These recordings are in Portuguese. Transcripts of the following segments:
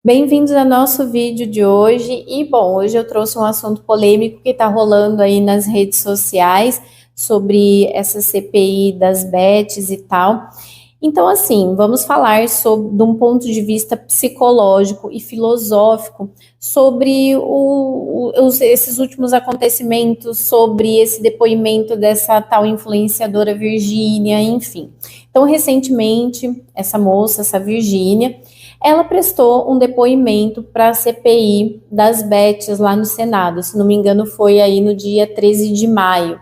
Bem-vindos ao nosso vídeo de hoje. Hoje eu trouxe um assunto polêmico que está rolando aí nas redes sociais sobre essa CPI das bets e tal. Então, assim, vamos falar de um ponto de vista psicológico e filosófico sobre esses últimos acontecimentos, sobre esse depoimento dessa tal influenciadora Virgínia, enfim. Então, recentemente, essa moça, essa Virgínia, ela prestou um depoimento para a CPI das bets lá no Senado, se não me engano foi aí no dia 13 de maio.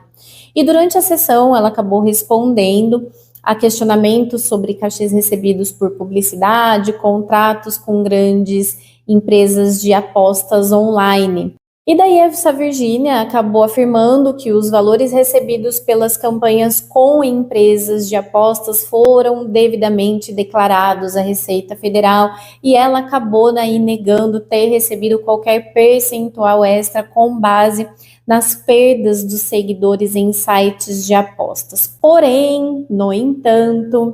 E durante a sessão ela acabou respondendo a questionamentos sobre cachês recebidos por publicidade, contratos com grandes empresas de apostas online. E daí essa Virgínia acabou afirmando que os valores recebidos pelas campanhas com empresas de apostas foram devidamente declarados à Receita Federal e ela acabou daí negando ter recebido qualquer percentual extra com base nas perdas dos seguidores em sites de apostas. Porém, no entanto,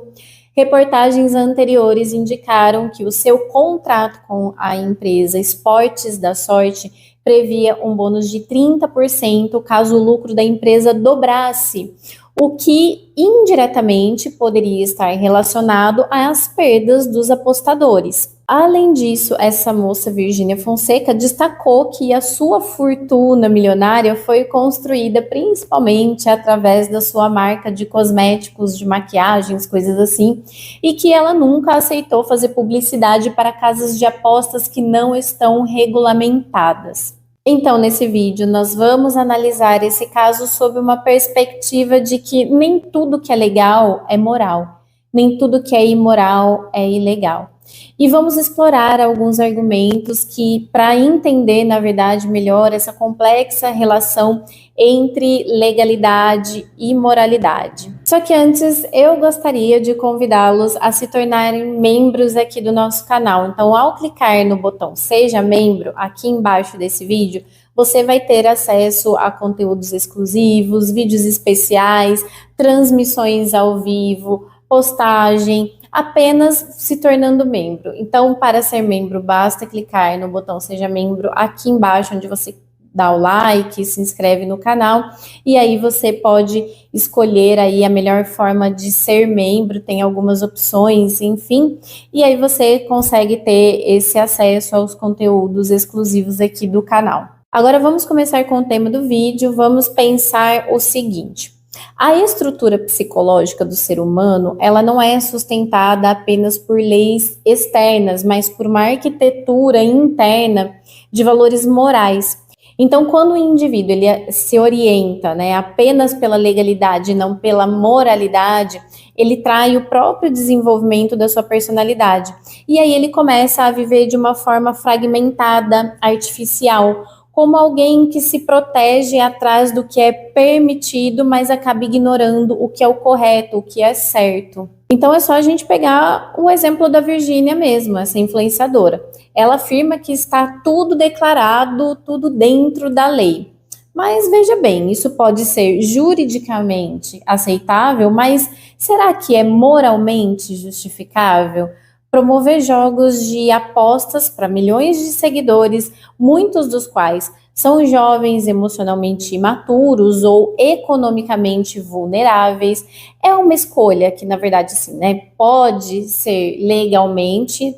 reportagens anteriores indicaram que o seu contrato com a empresa Esportes da Sorte previa um bônus de 30% caso o lucro da empresa dobrasse, o que indiretamente poderia estar relacionado às perdas dos apostadores. Além disso, essa moça Virgínia Fonseca destacou que a sua fortuna milionária foi construída principalmente através da sua marca de cosméticos, de maquiagens, coisas assim, e que ela nunca aceitou fazer publicidade para casas de apostas que não estão regulamentadas. Então, nesse vídeo, nós vamos analisar esse caso sob uma perspectiva de que nem tudo que é legal é moral, nem tudo que é imoral é ilegal. E vamos explorar alguns argumentos que, para entender, na verdade, melhor essa complexa relação entre legalidade e moralidade. Só que antes, eu gostaria de convidá-los a se tornarem membros aqui do nosso canal. Então, ao clicar no botão Seja Membro, aqui embaixo desse vídeo, você vai ter acesso a conteúdos exclusivos, vídeos especiais, transmissões ao vivo, postagem, apenas se tornando membro. Então, para ser membro, basta clicar no botão Seja Membro aqui embaixo, onde você dá o like, se inscreve no canal, e aí você pode escolher aí a melhor forma de ser membro, tem algumas opções, enfim, e aí você consegue ter esse acesso aos conteúdos exclusivos aqui do canal. Agora vamos começar com o tema do vídeo, vamos pensar o seguinte. A estrutura psicológica do ser humano, ela não é sustentada apenas por leis externas, mas por uma arquitetura interna de valores morais. Então, quando o indivíduo ele se orienta, apenas pela legalidade e não pela moralidade, ele trai o próprio desenvolvimento da sua personalidade. E aí ele começa a viver de uma forma fragmentada, artificial, como alguém que se protege atrás do que é permitido, mas acaba ignorando o que é o correto, o que é certo. Então é só a gente pegar o exemplo da Virgínia mesmo, essa influenciadora. Ela afirma que está tudo declarado, tudo dentro da lei. Mas veja bem, isso pode ser juridicamente aceitável, mas será que é moralmente justificável? Promover jogos de apostas para milhões de seguidores, muitos dos quais são jovens emocionalmente imaturos ou economicamente vulneráveis, é uma escolha que, na verdade, assim, pode ser legalmente,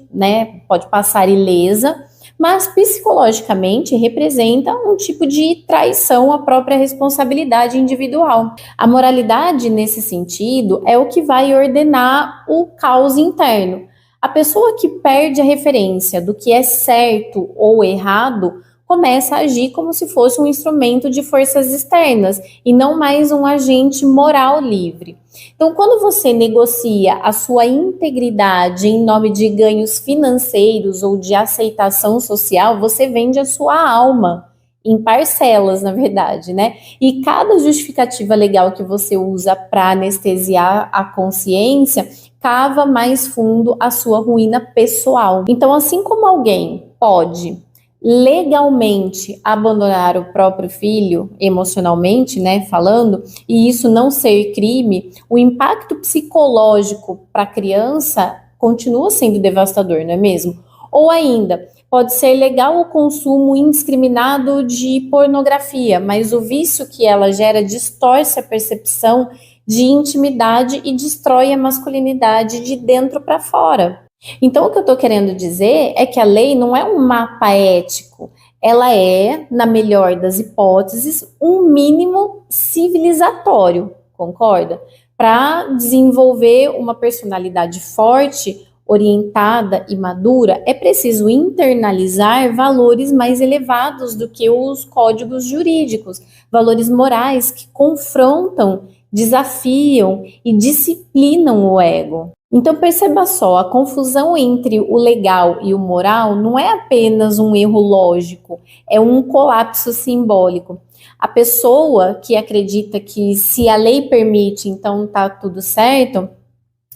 pode passar ilesa, mas psicologicamente representa um tipo de traição à própria responsabilidade individual. A moralidade, nesse sentido, é o que vai ordenar o caos interno. A pessoa que perde a referência do que é certo ou errado começa a agir como se fosse um instrumento de forças externas e não mais um agente moral livre. Então, quando você negocia a sua integridade em nome de ganhos financeiros ou de aceitação social, você vende a sua alma em parcelas, na verdade, E cada justificativa legal que você usa para anestesiar a consciência cava mais fundo a sua ruína pessoal. Então, assim como alguém pode legalmente abandonar o próprio filho, emocionalmente, falando, e isso não ser crime, o impacto psicológico para a criança continua sendo devastador, não é mesmo? Ou ainda, pode ser legal o consumo indiscriminado de pornografia, mas o vício que ela gera distorce a percepção de intimidade e destrói a masculinidade de dentro para fora. Então, o que eu estou querendo dizer é que a lei não é um mapa ético, ela é, na melhor das hipóteses, um mínimo civilizatório, concorda? Para desenvolver uma personalidade forte, orientada e madura, é preciso internalizar valores mais elevados do que os códigos jurídicos, valores morais que confrontam, desafiam e disciplinam o ego. Então perceba só, a confusão entre o legal e o moral não é apenas um erro lógico, é um colapso simbólico. A pessoa que acredita que se a lei permite, então tá tudo certo,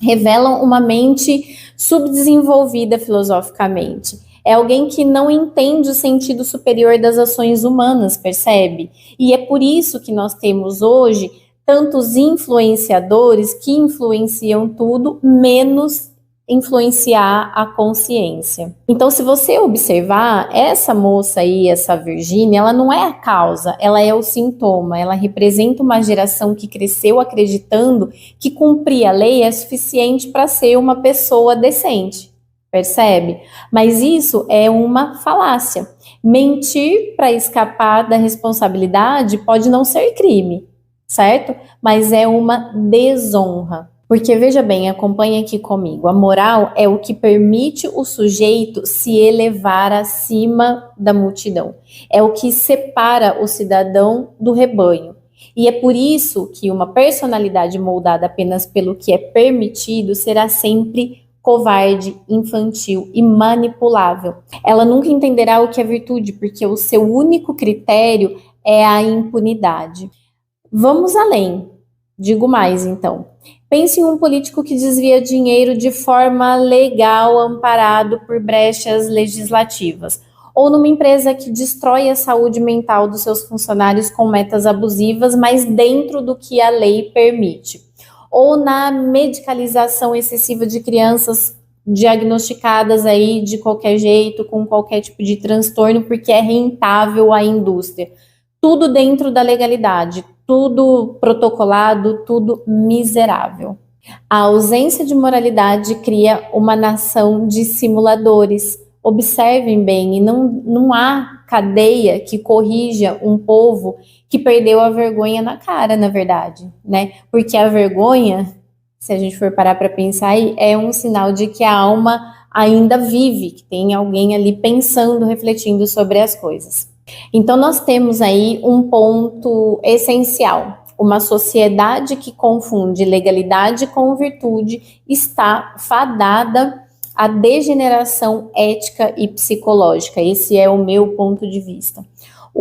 revela uma mente subdesenvolvida filosoficamente. É alguém que não entende o sentido superior das ações humanas, percebe? E é por isso que nós temos hoje tantos influenciadores que influenciam tudo, menos influenciar a consciência. Então, se você observar, essa moça aí, essa Virgínia, ela não é a causa, ela é o sintoma, ela representa uma geração que cresceu acreditando que cumprir a lei é suficiente para ser uma pessoa decente, percebe? Mas isso é uma falácia. Mentir para escapar da responsabilidade pode não ser crime, certo? Mas é uma desonra. Porque, veja bem, acompanhe aqui comigo, a moral é o que permite o sujeito se elevar acima da multidão. É o que separa o cidadão do rebanho. E é por isso que uma personalidade moldada apenas pelo que é permitido será sempre covarde, infantil e manipulável. Ela nunca entenderá o que é virtude, porque o seu único critério é a impunidade. Vamos além. Digo mais, então. Pense em um político que desvia dinheiro de forma legal, amparado por brechas legislativas. Ou numa empresa que destrói a saúde mental dos seus funcionários com metas abusivas, mas dentro do que a lei permite. Ou na medicalização excessiva de crianças diagnosticadas aí de qualquer jeito, com qualquer tipo de transtorno, porque é rentável à indústria. Tudo dentro da legalidade, tudo protocolado, tudo miserável. A ausência de moralidade cria uma nação de simuladores. Observem bem, e não há cadeia que corrija um povo que perdeu a vergonha na cara, na verdade, né? Porque a vergonha, se a gente for parar para pensar aí, é um sinal de que a alma ainda vive, que tem alguém ali pensando, refletindo sobre as coisas. Então, nós temos aí um ponto essencial. Uma sociedade que confunde legalidade com virtude está fadada à degeneração ética e psicológica. Esse é o meu ponto de vista.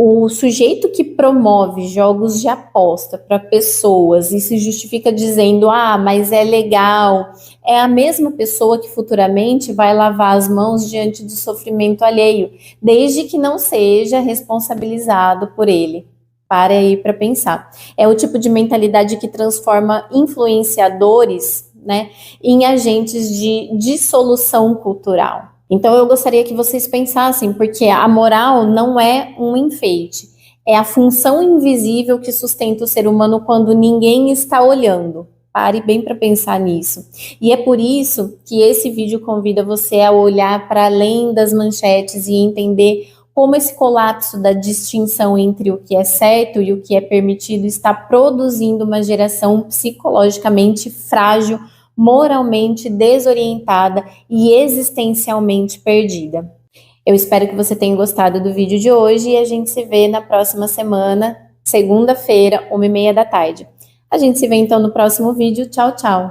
O sujeito que promove jogos de aposta para pessoas e se justifica dizendo, mas é legal, é a mesma pessoa que futuramente vai lavar as mãos diante do sofrimento alheio, desde que não seja responsabilizado por ele. Para aí para pensar. É o tipo de mentalidade que transforma influenciadores, né, em agentes de dissolução cultural. Então eu gostaria que vocês pensassem, porque a moral não é um enfeite, é a função invisível que sustenta o ser humano quando ninguém está olhando. Pare bem para pensar nisso. E é por isso que esse vídeo convida você a olhar para além das manchetes e entender como esse colapso da distinção entre o que é certo e o que é permitido está produzindo uma geração psicologicamente frágil, moralmente desorientada e existencialmente perdida. Eu espero que você tenha gostado do vídeo de hoje e a gente se vê na próxima semana, segunda-feira, 1h30 da tarde. A gente se vê então no próximo vídeo. Tchau, tchau!